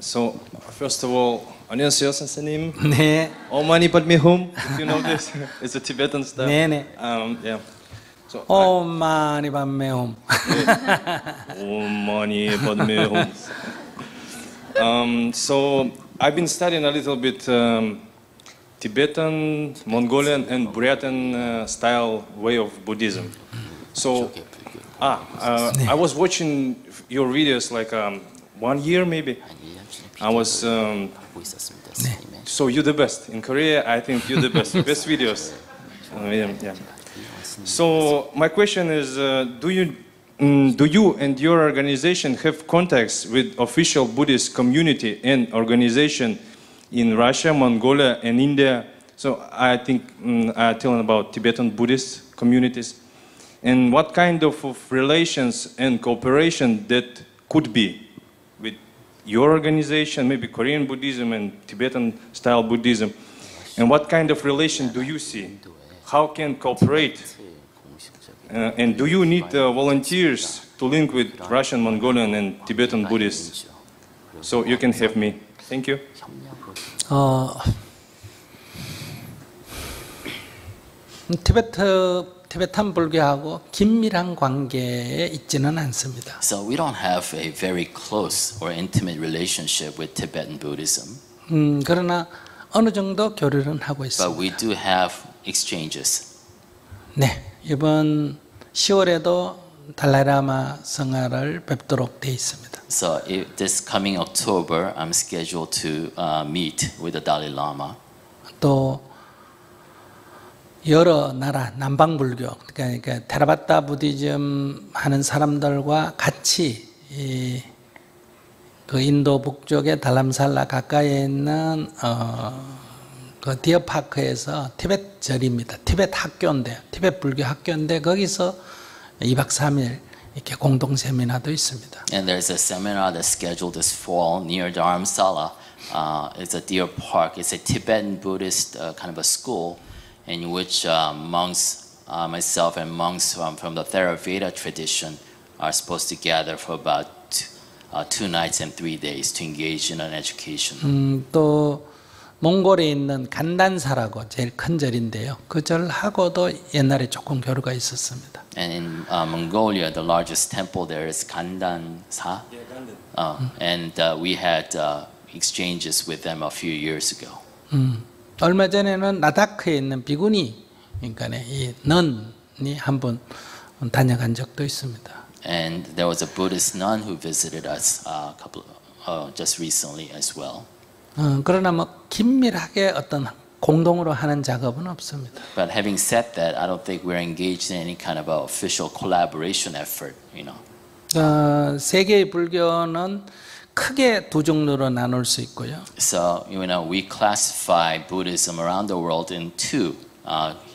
So first of all, 안녕하세요 선생님. 네. Omani padme hum. If you know this, it's a Tibetan style. 네네. Yeah. So 오마니 밤매홈. Omani padme hum. So I've been studying a little bit Tibetan, Mongolian, and Buratan style way of Buddhism. So I was watching your videos like 1 year maybe. I was so you're the best in Korea. I think you're the best. Best videos. Yeah. So my question is, do you and your organization have contacts with official Buddhist community and organization in Russia, Mongolia, and India? So I think telling about Tibetan Buddhist communities, and what kind of relations and cooperation that could be with your organization, maybe Korean Buddhism and Tibetan style Buddhism, and what kind of relation do you see? How can cooperate? And do you need volunteers to link with Russian, Mongolian, and Tibetan Buddhists? So you can have me. Thank you. 티베탄 불교하고 긴밀한 관계에 있지는 않습니다. So we don't have a very close or intimate relationship with Tibetan Buddhism. 그러나 어느 정도 교류는 하고 있습니다. But we do have exchanges. 네, 이번 10월에도 달라이라마 성하를 뵙도록 돼 있습니다. So this coming October, I'm scheduled to meet with the Dalai Lama. 또 여러 나라 남방불교, 그러니까 테라바타 부디즘 하는 사람들과 같이 그 인도 북쪽의 달람살라 가까이에 있는 그 디어파크에서 티벳 절입니다. 티벳 학교인데요. 티벳 불교 학교인데 거기서 2박 3일 이렇게 공동 세미나도 있습니다. And there's a seminar that's scheduled this fall near Dharamsala. It's a deer park. It's a Tibetan Buddhist kind of a school in which monks, myself and monks from the Theravada tradition are supposed to gather for about 2 nights and 3 days to engage in an education. 또 몽골에 있는 간단사라고 제일 큰 절인데요. 그 절하고도 옛날에 조금 교류가 있었습니다. And in Mongolia, the largest temple there is Gandansa. And we had exchanges with them a few years ago. 얼마 전에는 라다크에 있는 비구니, 그러니까 이 넌이 한번 다녀간 적도 있습니다. And there was a Buddhist nun who visited us just recently as well. 그러나 뭐 긴밀하게 어떤 공동으로 하는 작업은 없습니다. But having said that, I don't think we're engaged in any kind of official collaboration effort, you know. 세계의 불교는 크게 두 종류로 나눌 수 있고요. So, you know, we classify Buddhism around the world in two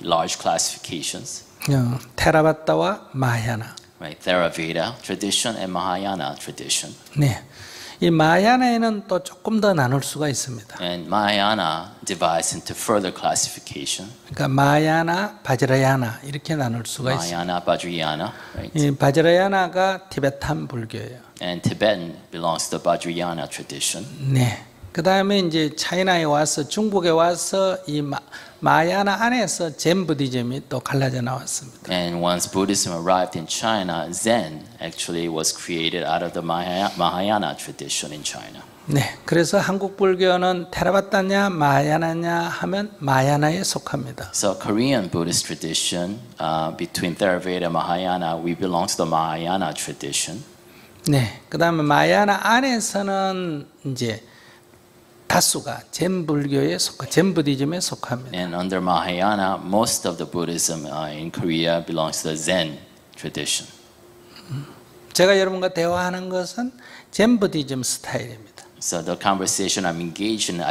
large classifications. 테라바타와 마하야나. Right, Theravada tradition and Mahayana tradition. 네, 이 마하야나에는 또 조금 더 나눌 수가 있습니다. And Mahayana divides into further classification. 그러니까 마하야나, 바지라야나 이렇게 나눌 수가 있습니다. Mahayana, Vajrayana, right? 이 바지라야나가 티베탄 불교예요. And Tibetan belongs to the Vajrayana tradition. 네. 그 다음에 이제 차이나에 와서 중국에 와서 이 마하야나 안에서 젠 부디즘이 또 갈라져 나왔습니다. And once Buddhism arrived in China, Zen actually was created out of the Mahayana tradition in China. 네. 그래서 한국 불교는 테라바타냐 마하야나냐 하면 마하야나에 속합니다. So Korean Buddhist tradition, between Theravada and Mahayana, we belong to the Mahayana tradition. 네. 그 다음에 마하야나 안에서는 이제 다수가 젠 불교에 젠 부디즘에 속합니다. And under Mahayana, most of the Buddhism in Korea belongs to the Zen tradition. 제가 여러분과 대화하는 것은 젠 부디즘 스타일입니다. So the conversation I'm engaged in,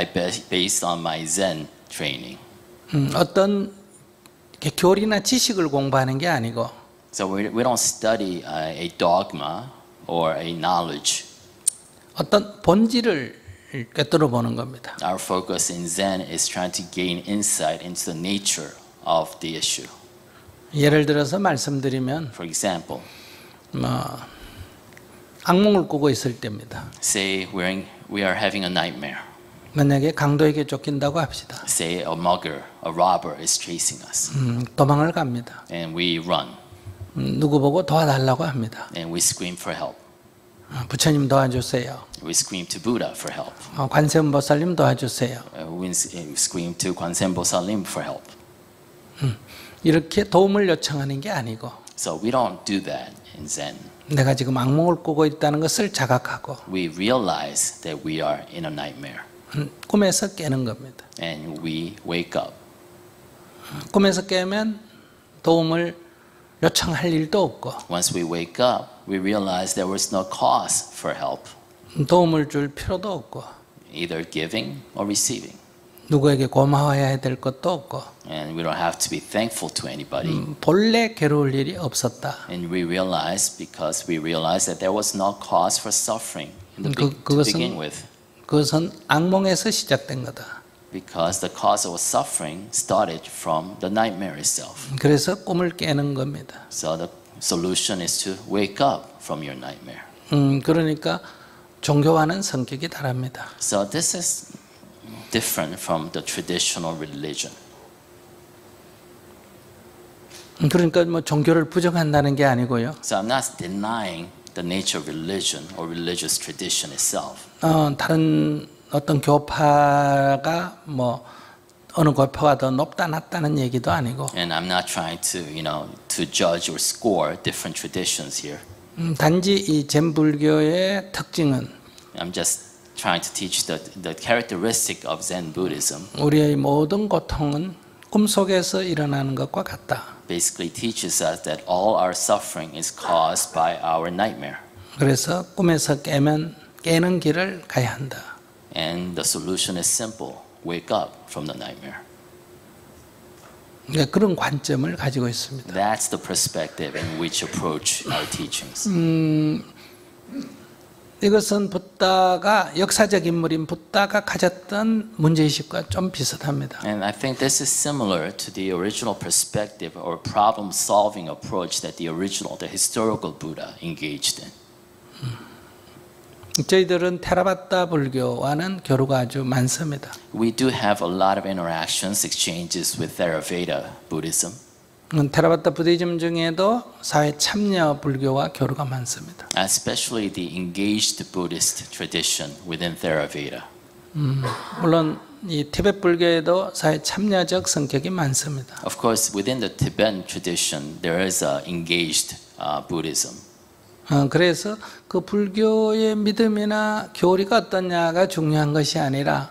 based on my Zen training. 어떤 교리나 지식을 공부하는 게 아니고. So we don't study a dogma or a knowledge. 어떤 본질을 꿰뚫어 보는 겁니다. Our focus in Zen is trying to gain insight into the nature of the issue. 예를 들어서 말씀드리면, For example, 악몽을 꾸고 있을 때입니다. say we are having a nightmare. 만약에 강도에게 쫓긴다고 합시다. Say a mugger, a robber is chasing us, 도망을 갑니다. and we run, 누구 보고 도와달라고 합니다. and we scream for help. 부처님 도와주세요. We scream to Buddha for help. 관세음보살님 도와주세요. We scream to Kwanzaa for help. 이렇게 도움을 요청하는 게 아니고 So we don't do that in Zen. 내가 지금 악몽을 꾸고 있다는 것을 자각하고 We realize that we are in a nightmare, 꿈에서 깨는 겁니다. and we wake up. 꿈에서 깨면 도움을 요청할 일도 없고 Once we wake up, we realize there was no cause for help, 도움을 줄 필요도 없고 either giving or receiving. 누구에게 고마워해야 될 것도 없고 And we don't have to be thankful to anybody. 본래 괴로울 일이 없었다. And we realize, because we realize that there was no cause for suffering in the to begin with. 그것은 악몽에서 시작된 거다. Because the cause of suffering started from the nightmare itself. 그래서 꿈을 깨는 겁니다. So the solution is to wake up from your nightmare. 그러니까 종교와는 성격이 다릅니다. So this is different from the traditional religion. 그러니까 뭐 종교를 부정한다는 게 아니고요. So I'm not denying the nature of religion or religious tradition itself. 다른 어떤 교파가 뭐 어느 교파가 더 높다 낮다는 얘기도 아니고 And I'm not trying to, to judge or score different traditions here. 단지 이 젠 불교의 특징은 I'm just trying to teach the characteristic of Zen Buddhism. 우리의 모든 고통은 꿈속에서 일어나는 것과 같다. Basically teaches us that all our suffering is caused by our nightmare. 그래서 꿈에서 깨는 길을 가야 한다. And the solution is simple. Wake up from the nightmare. 그러니까 그런 관점을 가지고 있습니다. That's the perspective in which approach our teachings. 이것은 붓다가 역사적 인물인 붓다가 가졌던 문제의식과 좀 비슷합니다. And I think this is similar to the original perspective or problem-solving approach that the historical Buddha engaged in. 저희들은 테라바타 불교와는 교류가 아주 많습니다. We do have a lot of interactions, exchanges with Theravada Buddhism. 테라바타 부디즘 중에도 사회 참여 불교와 교류가 많습니다. Especially the engaged Buddhist tradition within Theravada. 물론 이 티베트 불교에도 사회 참여적 성격이 많습니다. Of course, within the Tibetan tradition, there is a engaged Buddhism. 그래서 그 불교의 믿음이나 교리가 어떠냐가 중요한 것이 아니라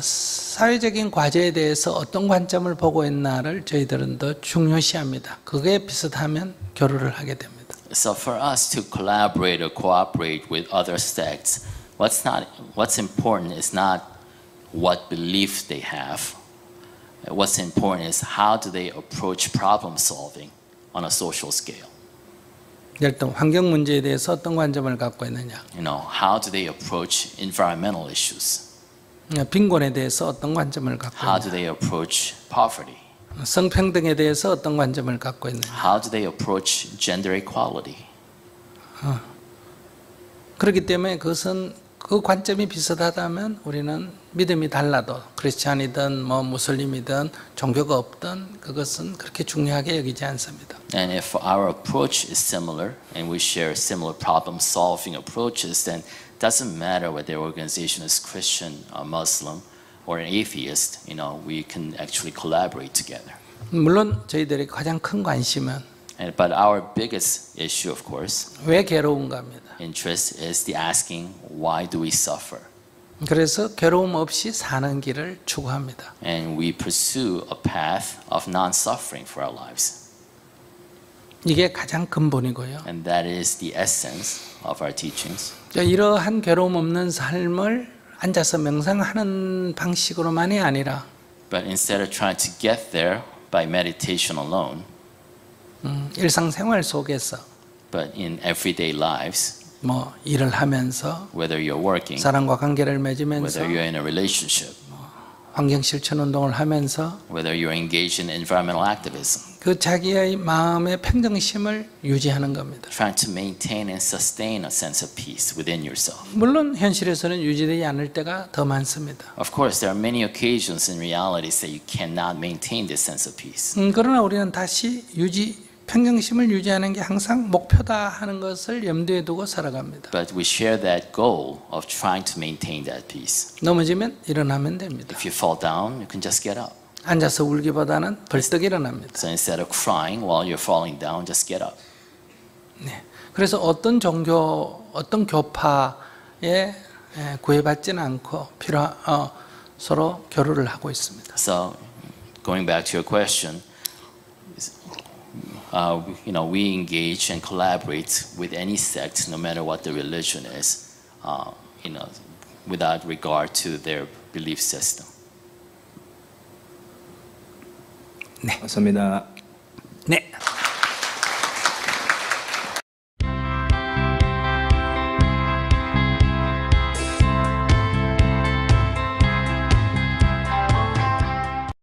사회적인 과제에 대해서 어떤 관점을 보고 있나를 저희들은 더 중요시합니다. 그게 비슷하면 교류를 하게 됩니다. So for us to collaborate or cooperate with other sects, what's important is not what belief they have. What's important is how do they approach problem solving on a social scale. 예를 들어 환경 문제에 대해서 어떤 관점을 갖고 있느냐. How do they approach environmental issues? 빈곤에 대해서 어떤 관점을 갖고 How 있느냐. do they approach poverty? 성평등에 대해서 어떤 관점을 갖고 있느냐. How do they approach gender equality? 그렇기 때문에 그것은 그 관점이 비슷하다면 우리는 믿음이 달라도 크리스찬이든 뭐 무슬림이든 종교가 없든 그것은 그렇게 중요하게 여기지 않습니다. And if our approach is similar and we share similar problem-solving approaches, then it doesn't matter whether the organization is Christian, or Muslim, or an atheist. We can actually collaborate together. 물론 저희들의 가장 큰 관심은 But our biggest issue, of course, 왜 괴로운가입니다. interest is the asking, why do we suffer? 그래서 괴로움 없이 사는 길을 추구합니다. And we pursue a path of non-suffering for our lives. 이게 가장 근본이고요. And that is the essence of our teachings. 이러한 괴로움 없는 삶을 앉아서 명상하는 방식으로만이 아니라 But instead of trying to get there by meditation alone, 일상생활 속에서 but in everyday lives, 뭐 일을 하면서 whether you're working, 사람과 관계를 맺으면서 whether you're in a relationship, 환경 실천 운동을 하면서 whether you're engaged in environmental activism, 그 자기의 마음의 평정심을 유지하는 겁니다. trying to maintain and sustain a sense of peace within yourself. 물론 현실에서는 유지되지 않을 때가 더 많습니다. Of course, there are many occasions and realities that you cannot maintain this sense of peace. 그러나 우리는 다시 평정심을 유지하는 게 항상 목표다 하는 것을 염두에 두고 살아갑니다. But we share that goal of trying to maintain that peace. 넘어지면 일어나면 됩니다. If you fall down, you can just get up. 앉아서 울기보다는 벌떡 일어납니다. So instead of crying while you're falling down, just get up. 네. 그래서 어떤 종교, 어떤 교파에 구애받지는 않고 서로 교류를 하고 있습니다. So, going back to your question, we engage and collaborate with any sect, no matter what the religion is, without regard to their belief system. 감사합니다. 네.